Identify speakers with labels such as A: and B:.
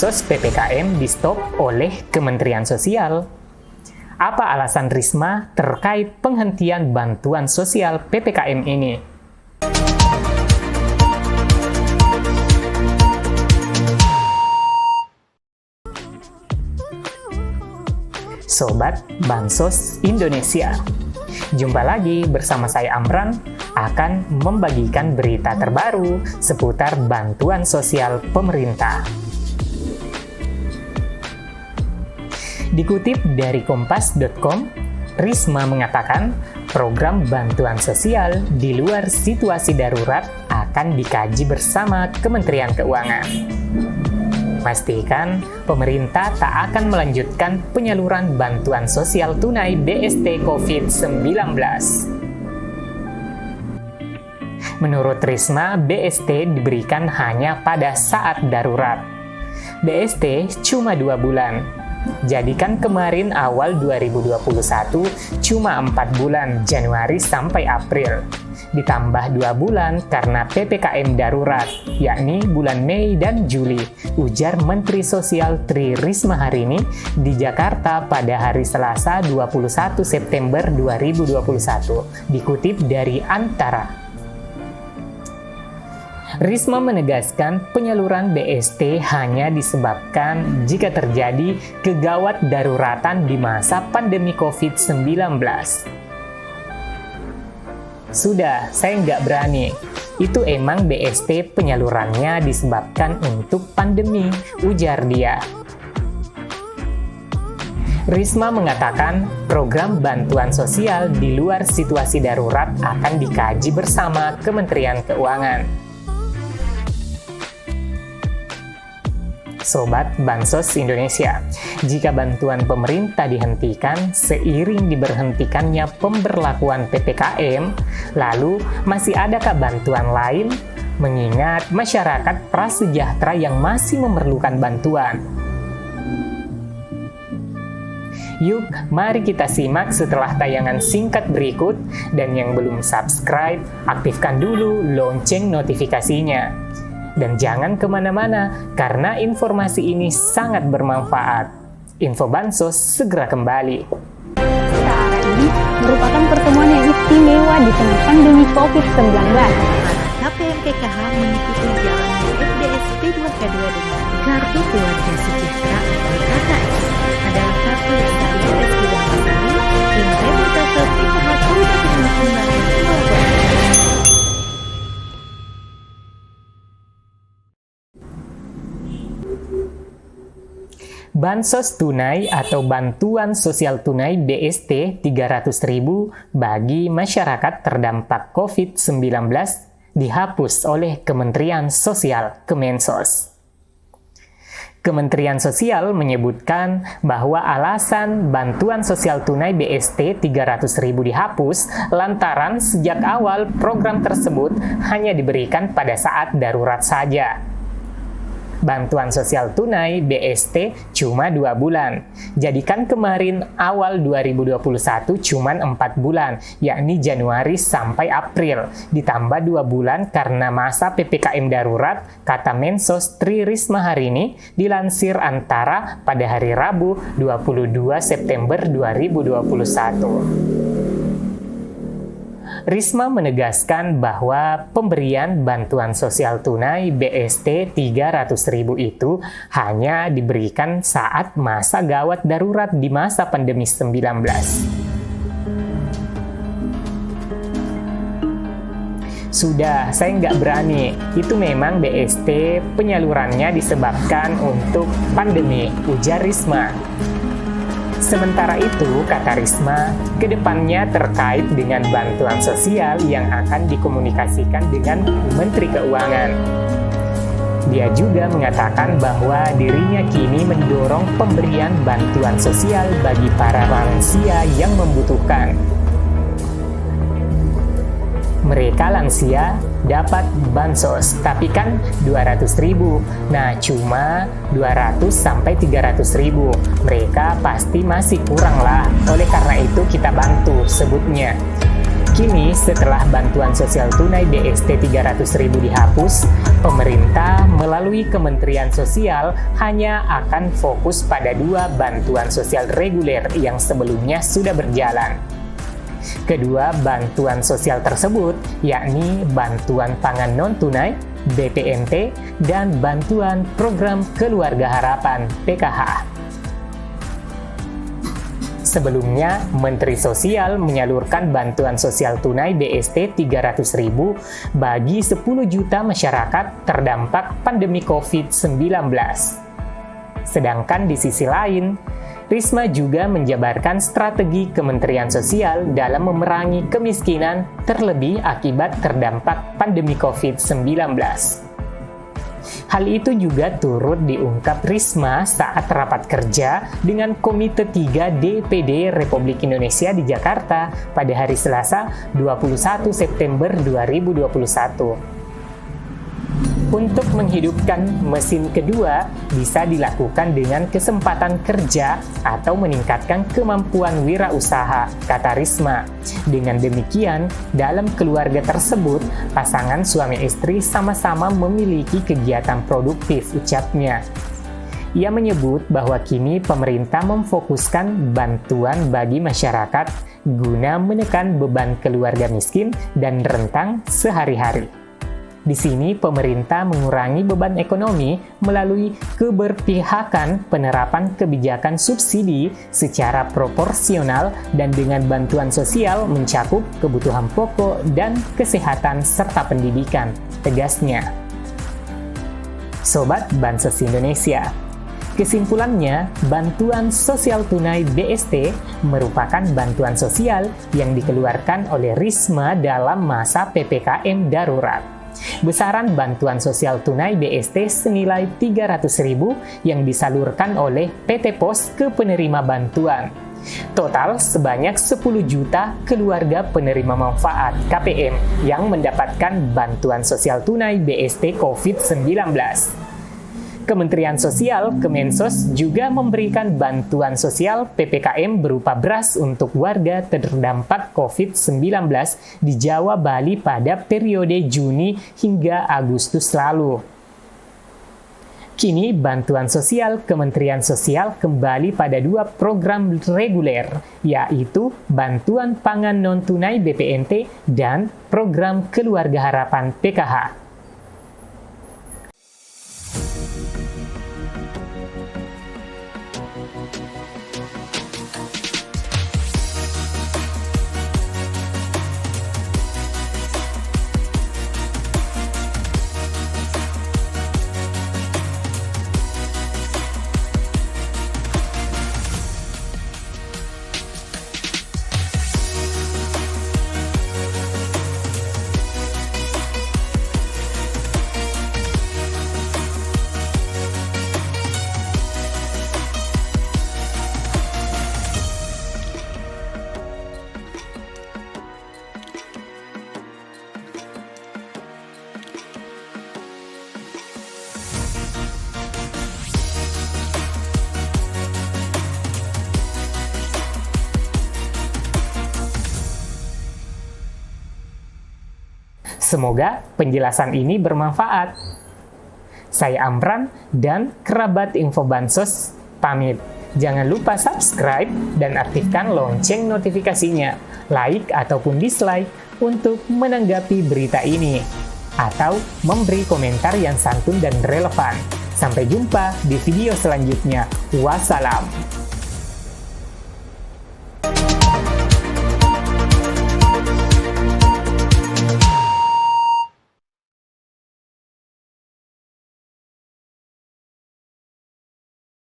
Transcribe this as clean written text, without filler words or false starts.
A: Bansos PPKM di-stop oleh Kementerian Sosial. Apa alasan Risma terkait penghentian bantuan sosial PPKM ini? Sobat Bansos Indonesia, jumpa lagi bersama saya Amran akan membagikan berita terbaru seputar bantuan sosial pemerintah. Dikutip dari kompas.com, Risma mengatakan program bantuan sosial di luar situasi darurat akan dikaji bersama Kementerian Keuangan. Pastikan pemerintah tak akan melanjutkan penyaluran bantuan sosial tunai BST COVID-19. Menurut Risma, BST diberikan hanya pada saat darurat. BST cuma 2 bulan. Jadikan kemarin awal 2021 cuma 4 bulan, Januari sampai April. Ditambah 2 bulan karena PPKM darurat, yakni bulan Mei dan Juli, ujar Menteri Sosial Tri Risma hari ini di Jakarta pada hari Selasa 21 September 2021, dikutip dari Antara. Risma menegaskan penyaluran BST hanya disebabkan jika terjadi kegawat daruratan di masa pandemi COVID-19. Sudah, saya nggak berani. Itu emang BST penyalurannya disebabkan untuk pandemi, ujar dia. Risma mengatakan program bantuan sosial di luar situasi darurat akan dikaji bersama Kementerian Keuangan. Sobat Bansos Indonesia, jika bantuan pemerintah dihentikan seiring diberhentikannya pemberlakuan PPKM, lalu masih adakah bantuan lain? Mengingat masyarakat prasejahtera yang masih memerlukan bantuan. Yuk, mari kita simak setelah tayangan singkat berikut, dan yang belum subscribe, aktifkan dulu lonceng notifikasinya. Dan jangan kemana-mana, karena informasi ini sangat bermanfaat. Info Bansos segera kembali.
B: Acara ini merupakan pertemuan yang istimewa di tengah pandemi COVID-19.
C: KPMPKH mengikuti jalannya FDS P2K2 dengan Kartu Keluarga Sejahtera atau KKS. Adalah kartu yang terintegrasi di dalam Sari, tim Reportase PKH Kabupaten Undang dan kolaborasi.
A: Bansos tunai atau bantuan sosial tunai BST 300.000 bagi masyarakat terdampak COVID-19 dihapus oleh Kementerian Sosial Kemensos. Kementerian Sosial menyebutkan bahwa alasan bantuan sosial tunai BST 300.000 dihapus lantaran sejak awal program tersebut hanya diberikan pada saat darurat saja. Bantuan sosial tunai BST cuma 2 bulan. Jadikan kemarin awal 2021 cuma 4 bulan, yakni Januari sampai April. Ditambah 2 bulan karena masa PPKM darurat, kata Mensos Tri Risma hari ini, dilansir Antara pada hari Rabu 22 September 2021. Risma menegaskan bahwa pemberian bantuan sosial tunai BST 300.000 itu hanya diberikan saat masa gawat darurat di masa pandemi 19. Sudah, saya nggak berani. Itu memang BST penyalurannya disebabkan untuk pandemi, ujar Risma. Sementara itu, kata Risma, kedepannya terkait dengan bantuan sosial yang akan dikomunikasikan dengan Menteri Keuangan. Dia juga mengatakan bahwa dirinya kini mendorong pemberian bantuan sosial bagi para lansia yang membutuhkan. Mereka lansia dapat bansos, tapi kan 200.000. Nah, cuma 200 sampai 300.000. Mereka pasti masih kurang lah. Oleh karena itu kita bantu, sebutnya. Kini setelah bantuan sosial tunai BST 300.000 dihapus, pemerintah melalui Kementerian Sosial hanya akan fokus pada 2 bantuan sosial reguler yang sebelumnya sudah berjalan. Kedua bantuan sosial tersebut yakni bantuan pangan non-tunai (BPNT) dan bantuan program Keluarga Harapan (PKH). Sebelumnya, Menteri Sosial menyalurkan bantuan sosial tunai BST 300.000 bagi 10 juta masyarakat terdampak pandemi COVID-19. Sedangkan di sisi lain, Risma juga menjabarkan strategi Kementerian Sosial dalam memerangi kemiskinan terlebih akibat terdampak pandemi COVID-19. Hal itu juga turut diungkap Risma saat rapat kerja dengan Komite 3 DPD Republik Indonesia di Jakarta pada hari Selasa 21 September 2021. Untuk menghidupkan mesin kedua bisa dilakukan dengan kesempatan kerja atau meningkatkan kemampuan wirausaha, kata Risma. Dengan demikian, dalam keluarga tersebut, pasangan suami istri sama-sama memiliki kegiatan produktif, ucapnya. Ia menyebut bahwa kini pemerintah memfokuskan bantuan bagi masyarakat guna menekan beban keluarga miskin dan rentang sehari-hari. Di sini, pemerintah mengurangi beban ekonomi melalui keberpihakan penerapan kebijakan subsidi secara proporsional dan dengan bantuan sosial mencakup kebutuhan pokok dan kesehatan serta pendidikan, tegasnya. Sobat Bansos Indonesia, kesimpulannya, bantuan sosial tunai BST merupakan bantuan sosial yang dikeluarkan oleh Risma dalam masa PPKM darurat. Besaran bantuan sosial tunai BST senilai 300.000 yang disalurkan oleh PT Pos ke penerima bantuan. Total sebanyak 10 juta keluarga penerima manfaat KPM yang mendapatkan bantuan sosial tunai BST COVID-19. Kementerian Sosial Kemensos juga memberikan bantuan sosial PPKM berupa beras untuk warga terdampak COVID-19 di Jawa Bali pada periode Juni hingga Agustus lalu. Kini bantuan sosial Kementerian Sosial kembali pada 2 program reguler, yaitu Bantuan Pangan Non-Tunai BPNT dan Program Keluarga Harapan PKH. Semoga penjelasan ini bermanfaat. Saya Amran dan kerabat Info Bansos pamit. Jangan lupa subscribe dan aktifkan lonceng notifikasinya, like ataupun dislike untuk menanggapi berita ini, atau memberi komentar yang santun dan relevan. Sampai jumpa di video selanjutnya. Wassalam.